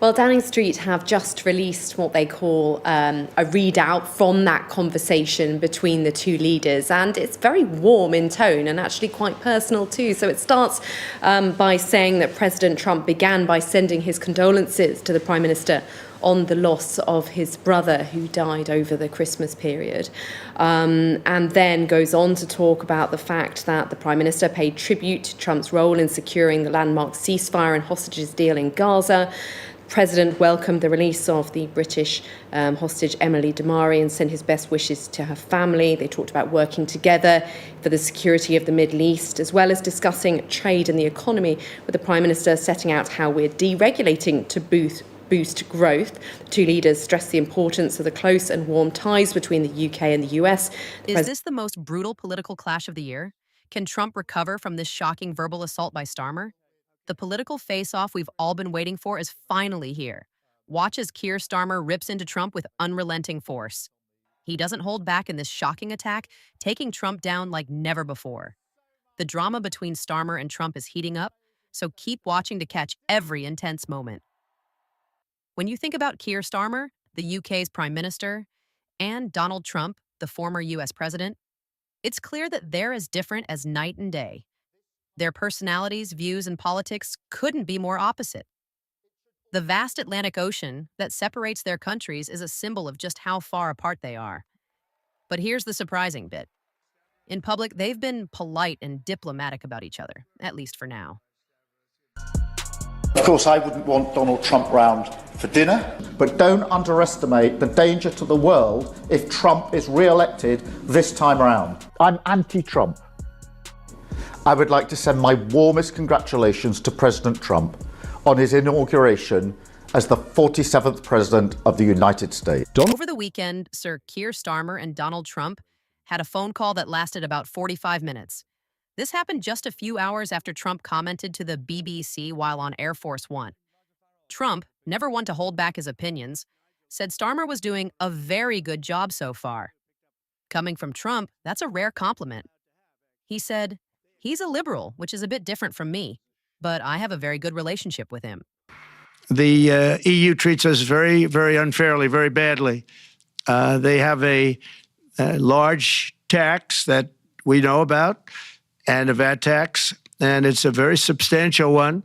Well, Downing Street have just released what they call a readout from that conversation between the two leaders, and it's very warm in tone and actually quite personal too. So it starts by saying that President Trump began by sending his condolences to the Prime Minister on the loss of his brother who died over the Christmas period, and then goes on to talk about the fact that the Prime Minister paid tribute to Trump's role in securing the landmark ceasefire and hostages deal in Gaza. President welcomed the release of the British hostage Emily Damari and sent his best wishes to her family. They talked about working together for the security of the Middle East, as well as discussing trade and the economy, with the Prime Minister setting out how we're deregulating to boost growth. The two leaders stressed the importance of the close and warm ties between the UK and the US. Is this the most brutal political clash of the year? Can Trump recover from this shocking verbal assault by Starmer? The political face-off we've all been waiting for is finally here. Watch as Keir Starmer rips into Trump with unrelenting force. He doesn't hold back in this shocking attack, taking Trump down like never before. The drama between Starmer and Trump is heating up, so keep watching to catch every intense moment. When you think about Keir Starmer, the UK's Prime Minister, and Donald Trump, the former US President, it's clear that they're as different as night and day. Their personalities, views, and politics couldn't be more opposite. The vast Atlantic Ocean that separates their countries is a symbol of just how far apart they are. But here's the surprising bit. In public, they've been polite and diplomatic about each other, at least for now. Of course, I wouldn't want Donald Trump round for dinner. But don't underestimate the danger to the world if Trump is re-elected this time around. I'm anti-Trump. I would like to send my warmest congratulations to President Trump on his inauguration as the 47th President of the United States. Over the weekend, Sir Keir Starmer and Donald Trump had a phone call that lasted about 45 minutes. This happened just a few hours after Trump commented to the BBC while on Air Force One. Trump, never one to hold back his opinions, said Starmer was doing a very good job so far. Coming from Trump, that's a rare compliment. He said, "He's a liberal, which is a bit different from me, but I have a very good relationship with him." The EU treats us very, very unfairly, very badly. They have a large tax that we know about, and a VAT tax, and it's a very substantial one.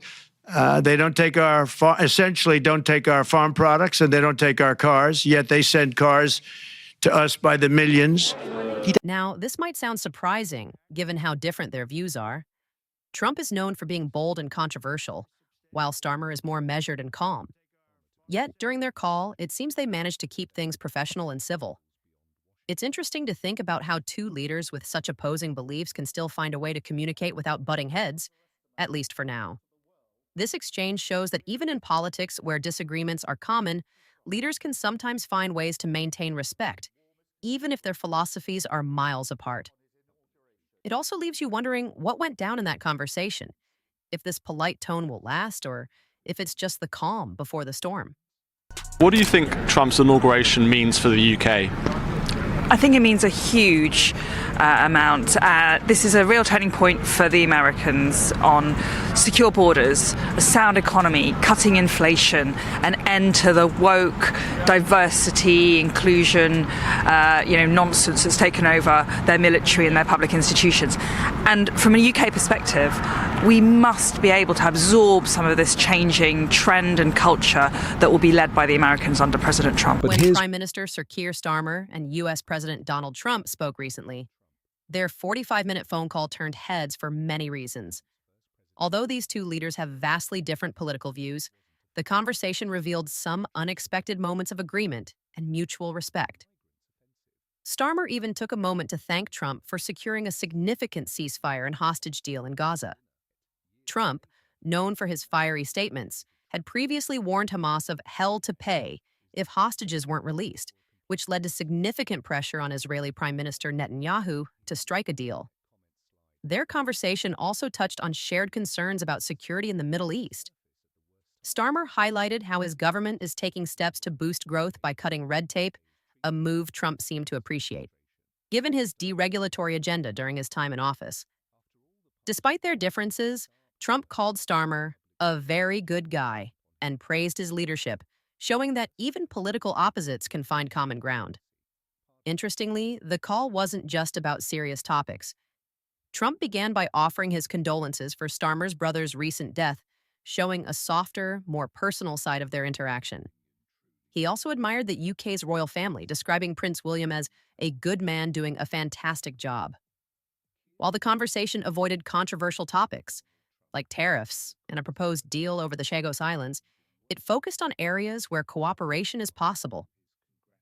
They don't take essentially don't take our farm products, and they don't take our cars, yet they send cars to us by the millions. Now, this might sound surprising, given how different their views are. Trump is known for being bold and controversial, while Starmer is more measured and calm. Yet, during their call, it seems they managed to keep things professional and civil. It's interesting to think about how two leaders with such opposing beliefs can still find a way to communicate without butting heads, at least for now. This exchange shows that even in politics where disagreements are common, leaders can sometimes find ways to maintain respect, even if their philosophies are miles apart. It also leaves you wondering what went down in that conversation, if this polite tone will last, or if it's just the calm before the storm. What do you think Trump's inauguration means for the UK? I think it means a huge amount. This is a real turning point for the Americans on secure borders, a sound economy, cutting inflation, an end to the woke, diversity, inclusion, nonsense that's taken over their military and their public institutions. And from a UK perspective, we must be able to absorb some of this changing trend and culture that will be led by the Americans under President Trump. When Prime Minister Sir Keir Starmer and US President Donald Trump spoke recently, their 45-minute phone call turned heads for many reasons. Although these two leaders have vastly different political views, the conversation revealed some unexpected moments of agreement and mutual respect. Starmer even took a moment to thank Trump for securing a significant ceasefire and hostage deal in Gaza. Trump, known for his fiery statements, had previously warned Hamas of hell to pay if hostages weren't released, which led to significant pressure on Israeli Prime Minister Netanyahu to strike a deal. Their conversation also touched on shared concerns about security in the Middle East. Starmer highlighted how his government is taking steps to boost growth by cutting red tape, a move Trump seemed to appreciate, given his deregulatory agenda during his time in office. Despite their differences, Trump called Starmer a very good guy and praised his leadership, showing that even political opposites can find common ground. Interestingly, the call wasn't just about serious topics. Trump began by offering his condolences for Starmer's brother's recent death, showing a softer, more personal side of their interaction. He also admired the UK's royal family, describing Prince William as a good man doing a fantastic job. While the conversation avoided controversial topics, like tariffs and a proposed deal over the Chagos Islands, it focused on areas where cooperation is possible.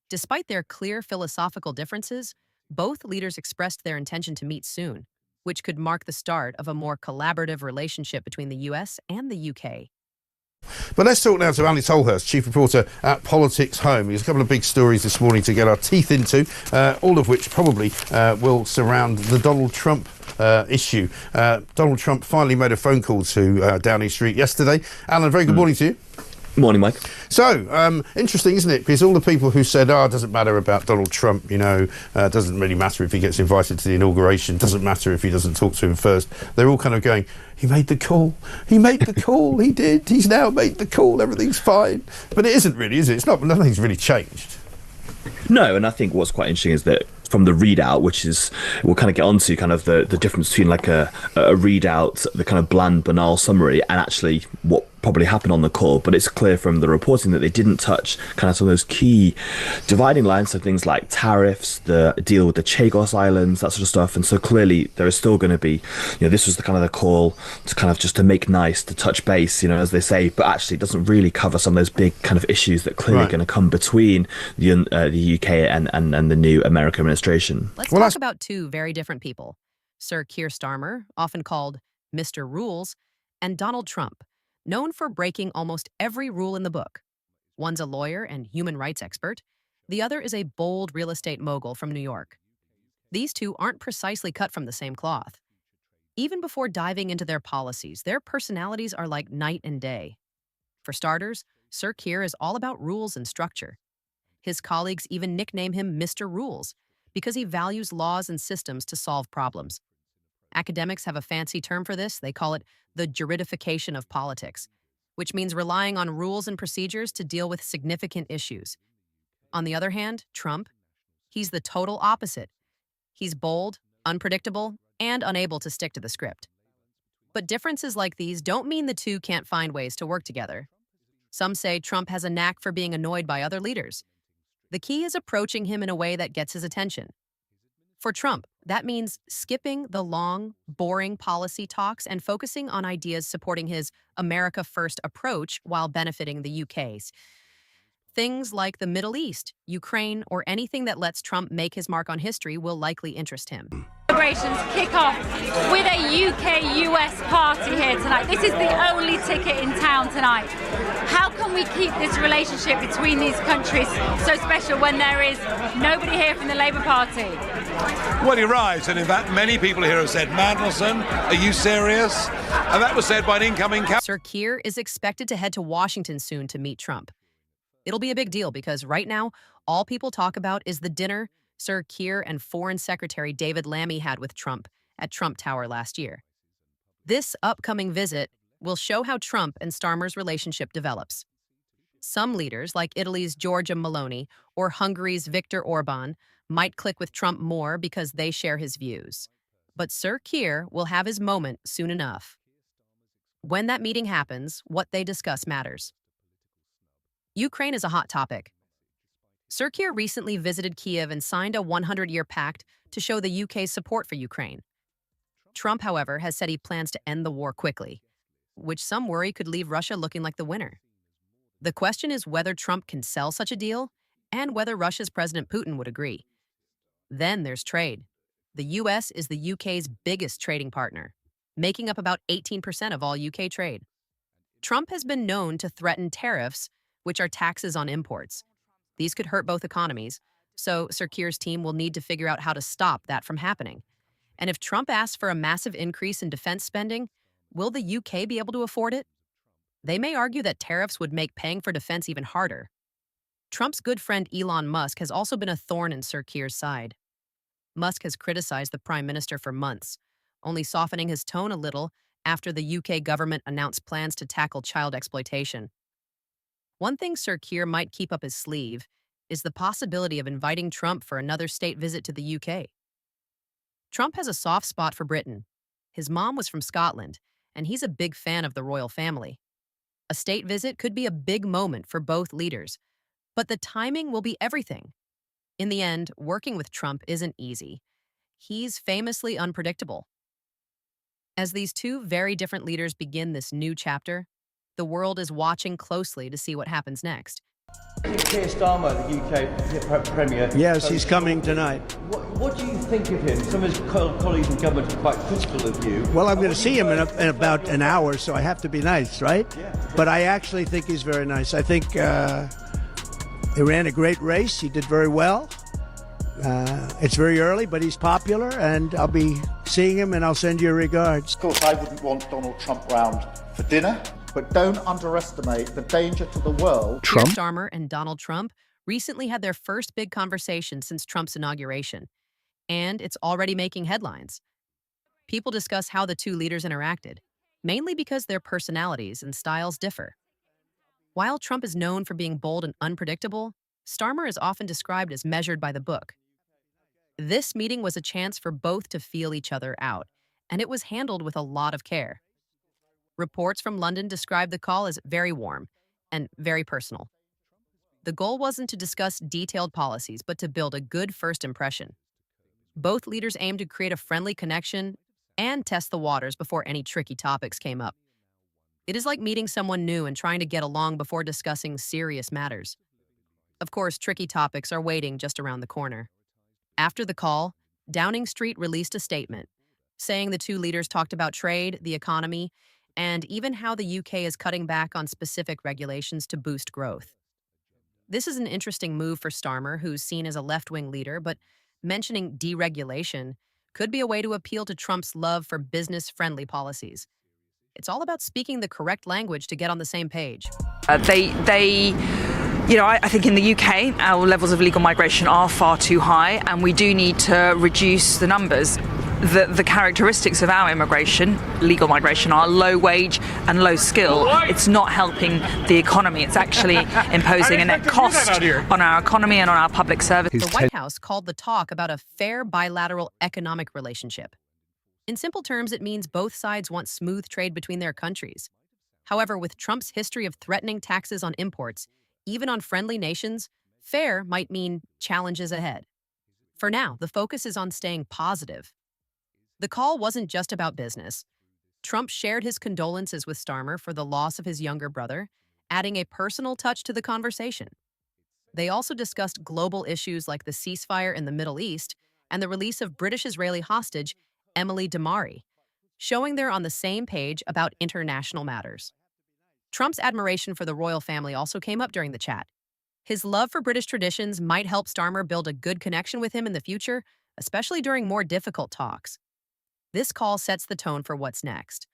Despite their clear philosophical differences, both leaders expressed their intention to meet soon, which could mark the start of a more collaborative relationship between the US and the UK. But let's talk now to Ali Tolhurst, chief reporter at Politics Home. There's a couple of big stories this morning to get our teeth into, all of which probably will surround the Donald Trump issue. Donald Trump finally made a phone call to Downing Street yesterday. Alan, very good morning to you. Morning, Mike. So, interesting, isn't it? Because all the people who said, it doesn't matter about Donald Trump, doesn't really matter if he gets invited to the inauguration, doesn't matter if he doesn't talk to him first. They're all kind of going, he made the call, he did, he's now made the call, everything's fine. But it isn't really, is it? Nothing's really changed. No, and I think what's quite interesting is that from the readout, which is, we'll kind of get onto kind of the difference between like a readout, the kind of bland, banal summary, and actually what probably happened on the call. But it's clear from the reporting that they didn't touch kind of some of those key dividing lines, so things like tariffs, the deal with the Chagos Islands, that sort of stuff. And so clearly there is still going to be, this was the kind of the call to kind of just to make nice, to touch base, as they say, but actually it doesn't really cover some of those big kind of issues that clearly are going to come between the UK and the new American administration. Let's talk about two very different people. Sir Keir Starmer, often called Mr. Rules, and Donald Trump, known for breaking almost every rule in the book. One's a lawyer and human rights expert. The other is a bold real estate mogul from New York. These two aren't precisely cut from the same cloth. Even before diving into their policies, their personalities are like night and day. For starters, Sir Keir is all about rules and structure. His colleagues even nickname him Mr. Rules because he values laws and systems to solve problems. Academics have a fancy term for this. They call it the juridification of politics, which means relying on rules and procedures to deal with significant issues. On the other hand, Trump, he's the total opposite. He's bold, unpredictable, and unable to stick to the script. But differences like these don't mean the two can't find ways to work together. Some say Trump has a knack for being annoyed by other leaders. The key is approaching him in a way that gets his attention. For Trump, that means skipping the long, boring policy talks and focusing on ideas supporting his America First approach while benefiting the UK's. Things like the Middle East, Ukraine, or anything that lets Trump make his mark on history will likely interest him. Celebrations kick off with a UK-US party here tonight. This is the only ticket in town tonight. How can we keep this relationship between these countries so special when there is nobody here from the Labour Party? Well, you're right, and in fact many people here have said, Mandelson, are you serious? And that was said by an incoming Sir Keir is expected to head to Washington soon to meet Trump. It'll be a big deal because right now, all people talk about is the dinner Sir Keir and Foreign Secretary David Lammy had with Trump at Trump Tower last year. This upcoming visit will show how Trump and Starmer's relationship develops. Some leaders, like Italy's Giorgia Meloni or Hungary's Viktor Orban, might click with Trump more because they share his views. But Sir Keir will have his moment soon enough. When that meeting happens, what they discuss matters. Ukraine is a hot topic. Sir Keir recently visited Kyiv and signed a 100-year pact to show the UK's support for Ukraine. Trump, however, has said he plans to end the war quickly, which some worry could leave Russia looking like the winner. The question is whether Trump can sell such a deal and whether Russia's President Putin would agree. Then there's trade. The US is the UK's biggest trading partner, making up about 18% of all UK trade. Trump has been known to threaten tariffs, which are taxes on imports. These could hurt both economies, so Sir Keir's team will need to figure out how to stop that from happening. And if Trump asks for a massive increase in defense spending, will the UK be able to afford it? They may argue that tariffs would make paying for defense even harder. Trump's good friend Elon Musk has also been a thorn in Sir Keir's side. Musk has criticized the Prime Minister for months, only softening his tone a little after the UK government announced plans to tackle child exploitation. One thing Sir Keir might keep up his sleeve is the possibility of inviting Trump for another state visit to the UK. Trump has a soft spot for Britain. His mom was from Scotland, and he's a big fan of the royal family. A state visit could be a big moment for both leaders, but the timing will be everything. In the end, working with Trump isn't easy. He's famously unpredictable. As these two very different leaders begin this new chapter, the world is watching closely to see what happens next. Keir Starmer, the UK Premier. Yes, he's coming tonight. What do you think of him? Some of his colleagues in government are quite critical of you. Well, I'm going to see him in about an hour, so I have to be nice, right? Yeah. But I actually think he's very nice. I think he ran a great race. He did very well. It's very early, but he's popular, and I'll be seeing him, and I'll send you regards. Of course, I wouldn't want Donald Trump round for dinner, but don't underestimate the danger to the world. Keir Starmer and Donald Trump recently had their first big conversation since Trump's inauguration, and it's already making headlines. People discuss how the two leaders interacted, mainly because their personalities and styles differ. While Trump is known for being bold and unpredictable, Starmer is often described as measured by the book. This meeting was a chance for both to feel each other out, and it was handled with a lot of care. Reports from London describe the call as very warm and very personal. The goal wasn't to discuss detailed policies, but to build a good first impression. Both leaders aimed to create a friendly connection and test the waters before any tricky topics came up. It is like meeting someone new and trying to get along before discussing serious matters. Of course, tricky topics are waiting just around the corner. After the call, Downing Street released a statement saying the two leaders talked about trade, the economy, and even how the UK is cutting back on specific regulations to boost growth. This is an interesting move for Starmer, who's seen as a left-wing leader, but mentioning deregulation could be a way to appeal to Trump's love for business-friendly policies. It's all about speaking the correct language to get on the same page. I think in the UK, our levels of illegal migration are far too high, and we do need to reduce the numbers. The characteristics of our immigration, legal migration, are low wage and low skill. It's not helping the economy. It's actually imposing a net cost on our economy and on our public service. The White House called the talk about a fair bilateral economic relationship. In simple terms, it means both sides want smooth trade between their countries. However, with Trump's history of threatening taxes on imports, even on friendly nations, fair might mean challenges ahead. For now, the focus is on staying positive. The call wasn't just about business. Trump shared his condolences with Starmer for the loss of his younger brother, adding a personal touch to the conversation. They also discussed global issues like the ceasefire in the Middle East and the release of British-Israeli hostage Emily Damari, showing they're on the same page about international matters. Trump's admiration for the royal family also came up during the chat. His love for British traditions might help Starmer build a good connection with him in the future, especially during more difficult talks. This call sets the tone for what's next.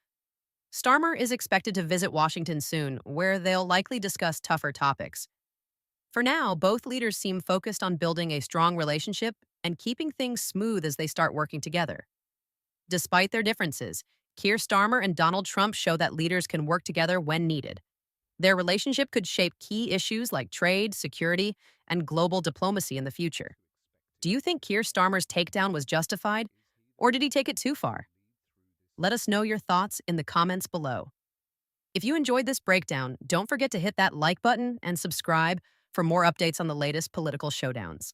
Starmer is expected to visit Washington soon, where they'll likely discuss tougher topics. For now, both leaders seem focused on building a strong relationship and keeping things smooth as they start working together. Despite their differences, Keir Starmer and Donald Trump show that leaders can work together when needed. Their relationship could shape key issues like trade, security, and global diplomacy in the future. Do you think Keir Starmer's takedown was justified, or did he take it too far? Let us know your thoughts in the comments below. If you enjoyed this breakdown, don't forget to hit that like button and subscribe for more updates on the latest political showdowns.